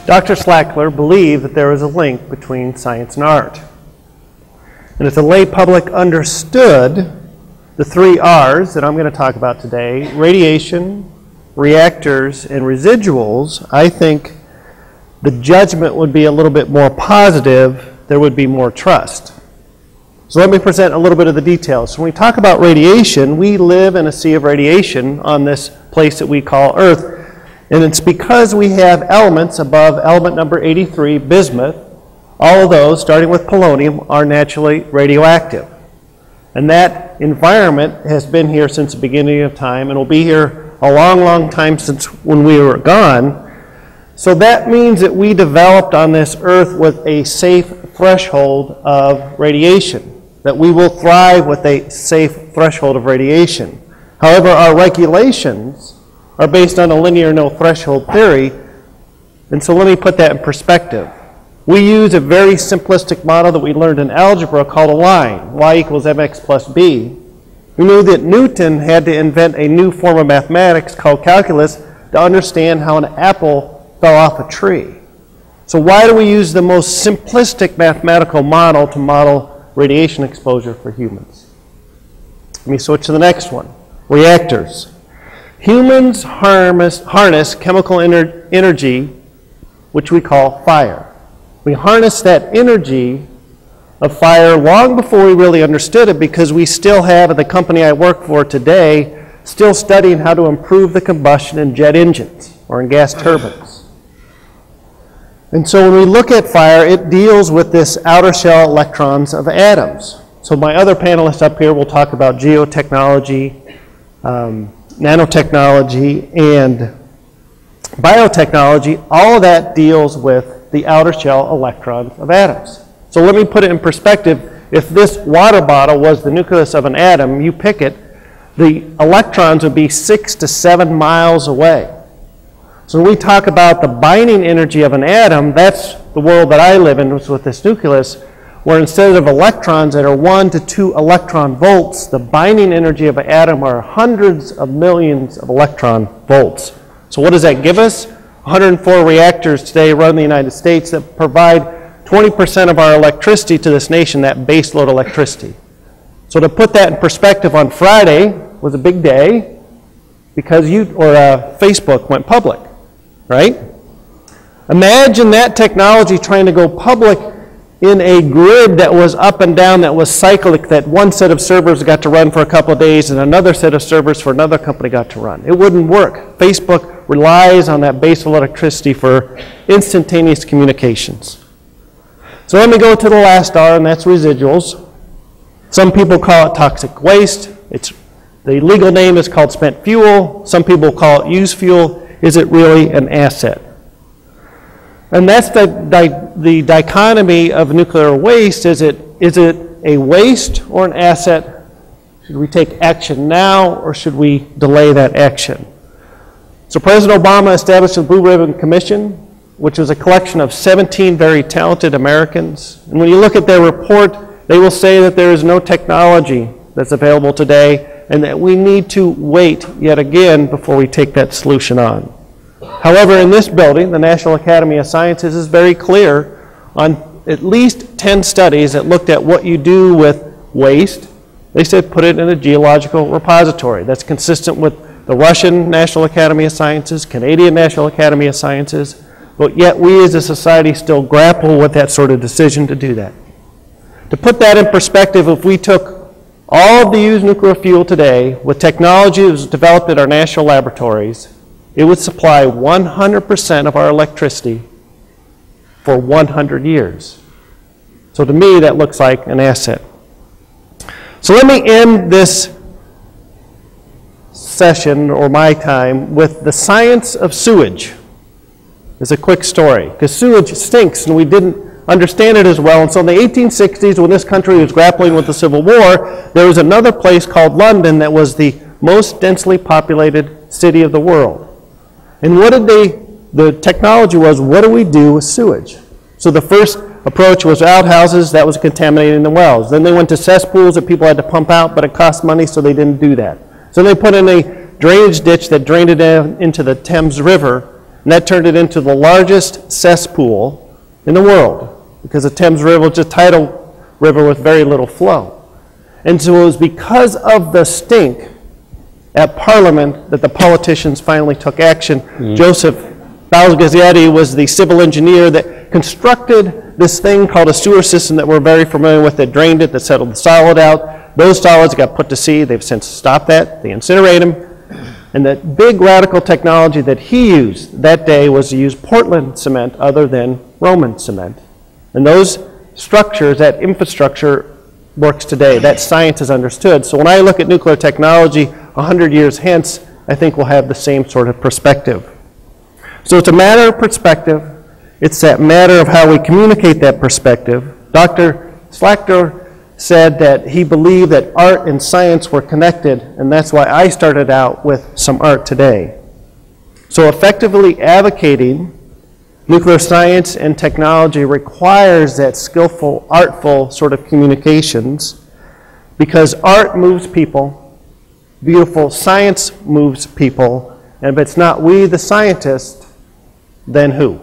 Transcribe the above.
Dr. Sackler believed that there was a link between science and art. And if the lay public understood the 3 R's that I'm going to talk about today, radiation, reactors, and residuals, I think the judgment would be a little bit more positive. There would be more trust. So let me present a little bit of the details. When we talk about radiation, we live in a sea of radiation on this place that we call Earth. And it's because we have elements above element number 83, bismuth. All of those, starting with polonium, are naturally radioactive. And that environment has been here since the beginning of time and will be here a long, long time since when we were gone. So that means that we developed on this earth with a safe threshold of radiation, that we will thrive with a safe threshold of radiation. However, our regulations are based on a linear no threshold theory, and so let me put that in perspective. We use a very simplistic model that we learned in algebra called a line, y equals mx plus b. We knew that Newton had to invent a new form of mathematics called calculus to understand how an apple fell off a tree. So why do we use the most simplistic mathematical model to model radiation exposure for humans? Let me switch to the next one, reactors. Humans harness chemical energy, which we call fire. We harness that energy of fire long before we really understood it, because we still have, at the company I work for today, still studying how to improve the combustion in jet engines or in gas turbines. And so when we look at fire, it deals with this outer shell electrons of atoms. So my other panelists up here will talk about geotechnology, nanotechnology, and biotechnology. All of that deals with the outer shell electrons of atoms. So let me put it in perspective. If this water bottle was the nucleus of an atom, you pick it, the electrons would be 6 to 7 miles away. So when we talk about the binding energy of an atom, that's the world that I live in with this nucleus, where instead of electrons that are 1 to 2 electron volts, the binding energy of an atom are hundreds of millions of electron volts. So what does that give us? 104 reactors today run in the United States that provide 20% of our electricity to this nation, that baseload electricity. So to put that in perspective, on Friday was a big day because Facebook went public, right? Imagine that technology trying to go public in a grid that was up and down, that was cyclic, that one set of servers got to run for a couple of days and another set of servers for another company got to run. It wouldn't work. Facebook relies on that base of electricity for instantaneous communications. So let me go to the last R, and that's residuals. Some people call it toxic waste. The legal name is called spent fuel. Some people call it used fuel. Is it really an asset? And that's the dichotomy of nuclear waste. Is it a waste or an asset? Should we take action now, or should we delay that action? So President Obama established the Blue Ribbon Commission, which was a collection of 17 very talented Americans. And when you look at their report, they will say that there is no technology that's available today and that we need to wait yet again before we take that solution on. However, in this building, the National Academy of Sciences is very clear on at least 10 studies that looked at what you do with waste. They said put it in a geological repository. That's consistent with the Russian National Academy of Sciences, Canadian National Academy of Sciences, but yet we as a society still grapple with that sort of decision to do that. To put that in perspective, if we took all of the used nuclear fuel today with technology that was developed at our national laboratories, it would supply 100% of our electricity for 100 years. So to me, that looks like an asset. So let me end this session, or my time, with the science of sewage. It's a quick story, because sewage stinks and we didn't understand it as well. And so in the 1860s, when this country was grappling with the Civil War, there was another place called London that was the most densely populated city of the world. And the technology was, what do we do with sewage? So the first approach was outhouses, that was contaminating the wells. Then they went to cesspools that people had to pump out, but it cost money, so they didn't do that. So they put in a drainage ditch that drained it into the Thames River. And that turned it into the largest cesspool in the world, because the Thames River was a tidal river with very little flow. And so it was because of the stink at Parliament that the politicians finally took action. Joseph Balgazietti was the civil engineer that constructed this thing called a sewer system that we're very familiar with, that drained it, that settled the solid out. Those solids got put to sea. They've since stopped that. They incinerate them. And the big radical technology that he used that day was to use Portland cement other than Roman cement. And those structures, that infrastructure, works today. That science is understood. So when I look at nuclear technology 100 years hence, I think we'll have the same sort of perspective. So it's a matter of perspective. It's that matter of how we communicate that perspective. Dr. Sackler said that he believed that art and science were connected, and that's why I started out with some art today. So effectively advocating nuclear science and technology requires that skillful, artful sort of communications, because art moves people, beautiful science moves people, and if it's not we, the scientists, then who?